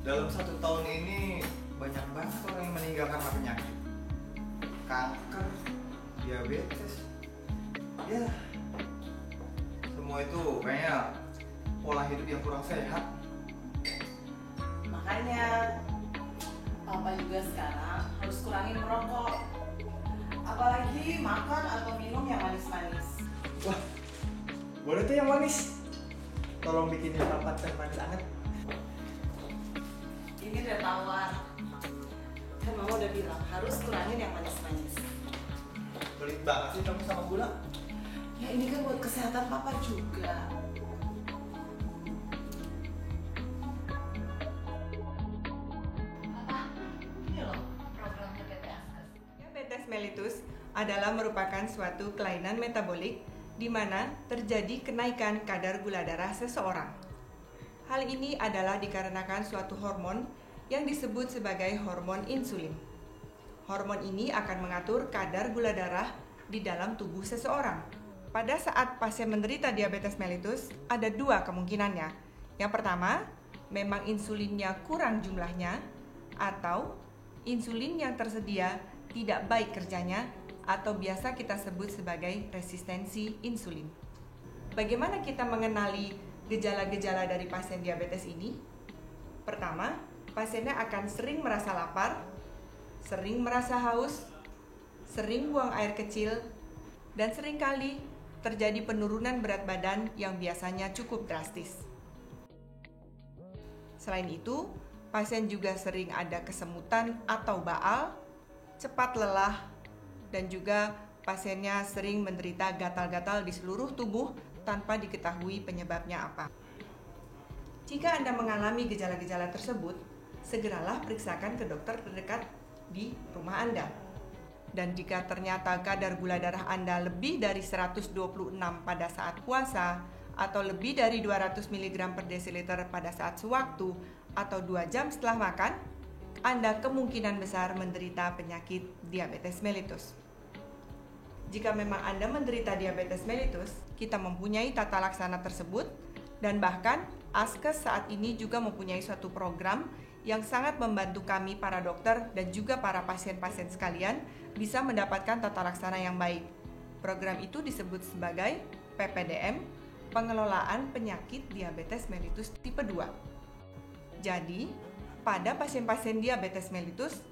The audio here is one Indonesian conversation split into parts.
Dalam 1 tahun ini banyak banget orang yang meninggal karena penyakit. Kanker, diabetes. Ya, semua itu kayaknya pola hidup yang kurang sehat. Makanya Papa juga sekarang harus kurangin merokok. Apalagi makan atau minum yang manis-manis. Wah, boleh tuh yang manis. Tolong bikinin Papa teh manis anget. Ini udah tawar. Kan Mama udah bilang harus kurangin yang manis-manis. Pelit banget sih kamu sama gula. Ya ini kan buat kesehatan Papa juga. Papa, ini loh programnya PT Askes. Diabetes mellitus adalah merupakan suatu kelainan metabolik di mana terjadi kenaikan kadar gula darah seseorang. Hal ini adalah dikarenakan suatu hormon yang disebut sebagai hormon insulin. Hormon ini akan mengatur kadar gula darah di dalam tubuh seseorang. Pada saat pasien menderita diabetes mellitus, ada 2 kemungkinannya. Yang pertama, memang insulinnya kurang jumlahnya, atau insulin yang tersedia tidak baik kerjanya, atau biasa kita sebut sebagai resistensi insulin. Bagaimana kita mengenali gejala-gejala dari pasien diabetes ini? Pertama, pasiennya akan sering merasa lapar, sering merasa haus, sering buang air kecil, dan seringkali terjadi penurunan berat badan yang biasanya cukup drastis. Selain itu, pasien juga sering ada kesemutan atau baal, cepat lelah, dan juga pasiennya sering menderita gatal-gatal di seluruh tubuh tanpa diketahui penyebabnya apa. Jika Anda mengalami gejala-gejala tersebut, segeralah periksakan ke dokter terdekat di rumah Anda. Dan jika ternyata kadar gula darah Anda lebih dari 126 pada saat puasa, atau lebih dari 200 mg per desiliter pada saat sewaktu, atau 2 jam setelah makan, Anda kemungkinan besar menderita penyakit diabetes mellitus. Jika memang Anda menderita diabetes mellitus, kita mempunyai tata laksana tersebut, dan bahkan Askes saat ini juga mempunyai suatu program yang sangat membantu kami para dokter dan juga para pasien-pasien sekalian bisa mendapatkan tata laksana yang baik. Program itu disebut sebagai PPDM, Pengelolaan Penyakit Diabetes Mellitus Tipe 2. Jadi, pada pasien-pasien diabetes mellitus,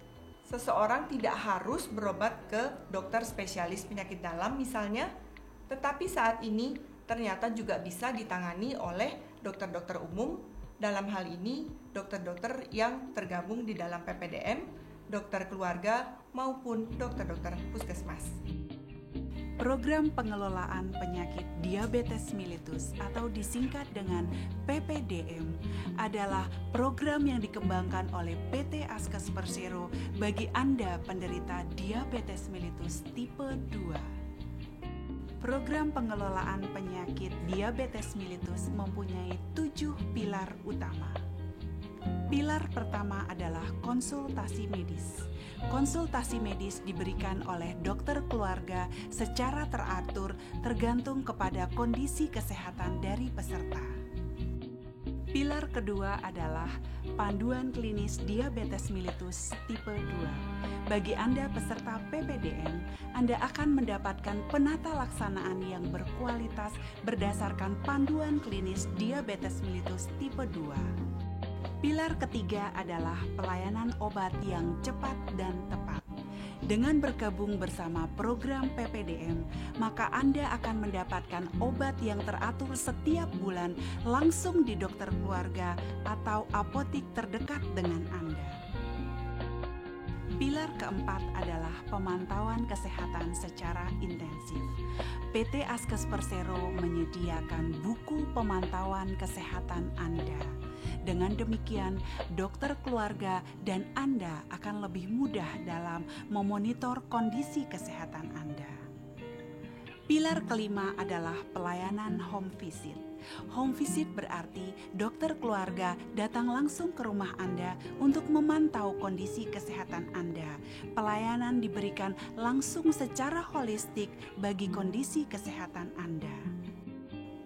seseorang tidak harus berobat ke dokter spesialis penyakit dalam misalnya, tetapi saat ini ternyata juga bisa ditangani oleh dokter-dokter umum, dalam hal ini dokter-dokter yang tergabung di dalam PPDM, dokter keluarga, maupun dokter-dokter puskesmas. Program Pengelolaan Penyakit Diabetes Mellitus atau disingkat dengan PPDM adalah program yang dikembangkan oleh PT Askes Persero bagi Anda penderita diabetes mellitus tipe 2. Program pengelolaan penyakit diabetes mellitus mempunyai 7 pilar utama. Pilar pertama adalah konsultasi medis. Konsultasi medis diberikan oleh dokter keluarga secara teratur tergantung kepada kondisi kesehatan dari peserta. Pilar kedua adalah panduan klinis diabetes mellitus tipe 2. Bagi Anda peserta PPDM, Anda akan mendapatkan penata laksanaan yang berkualitas berdasarkan panduan klinis diabetes mellitus tipe 2. Pilar ketiga adalah pelayanan obat yang cepat dan tepat. Dengan bergabung bersama program PPDM, maka Anda akan mendapatkan obat yang teratur setiap bulan langsung di dokter keluarga atau apotik terdekat dengan Anda. Pilar keempat adalah pemantauan kesehatan secara intensif. PT Askes Persero menyediakan buku pemantauan kesehatan Anda. Dengan demikian, dokter keluarga dan Anda akan lebih mudah dalam memonitor kondisi kesehatan Anda. Pilar kelima adalah pelayanan home visit. Home visit berarti dokter keluarga datang langsung ke rumah Anda untuk memantau kondisi kesehatan Anda. Pelayanan diberikan langsung secara holistik bagi kondisi kesehatan Anda.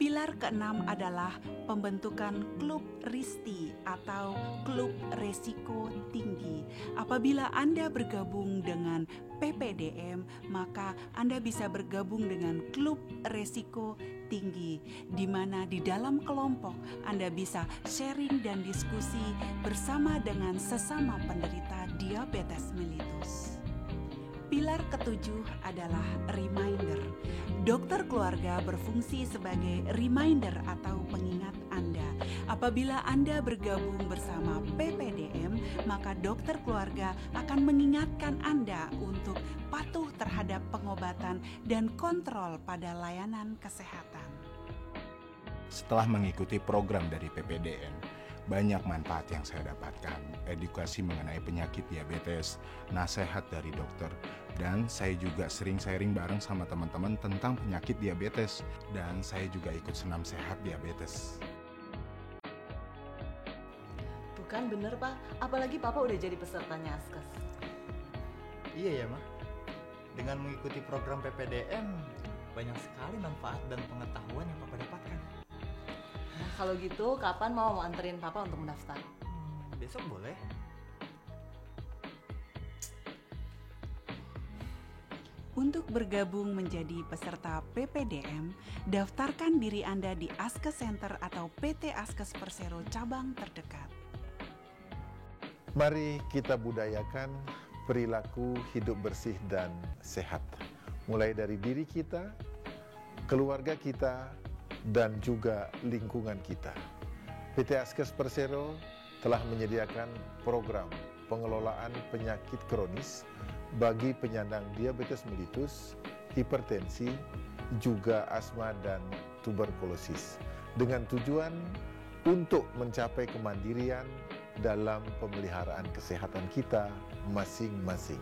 Pilar keenam adalah pembentukan klub RISTI atau klub resiko tinggi. Apabila Anda bergabung dengan PPDM, maka Anda bisa bergabung dengan klub resiko tinggi, di mana di dalam kelompok Anda bisa sharing dan diskusi bersama dengan sesama penderita diabetes mellitus. Pilar ketujuh adalah reminder. Dokter keluarga berfungsi sebagai reminder atau pengingat Anda. Apabila Anda bergabung bersama PPDM, maka dokter keluarga akan mengingatkan Anda untuk patuh terhadap pengobatan dan kontrol pada layanan kesehatan. Setelah mengikuti program dari PPDM, banyak manfaat yang saya dapatkan, edukasi mengenai penyakit diabetes, nasihat dari dokter, dan saya juga sering sharing bareng sama teman-teman tentang penyakit diabetes, dan saya juga ikut senam sehat diabetes. Tuh kan bener Pak, apalagi Papa udah jadi pesertanya Askes. Iya ya, Ma. Dengan mengikuti program PPDM, banyak sekali manfaat dan pengetahuan yang Papa dapatkan. Nah, kalau gitu kapan mau anterin Papa untuk mendaftar? Besok boleh? Untuk bergabung menjadi peserta PPDM, daftarkan diri Anda di Askes Center atau PT Askes Persero cabang terdekat. Mari kita budayakan perilaku hidup bersih dan sehat, mulai dari diri kita, keluarga kita, dan juga lingkungan kita. PT Askes Persero telah menyediakan program pengelolaan penyakit kronis bagi penyandang diabetes mellitus, hipertensi, juga asma dan tuberkulosis, dengan tujuan untuk mencapai kemandirian dalam pemeliharaan kesehatan kita masing-masing.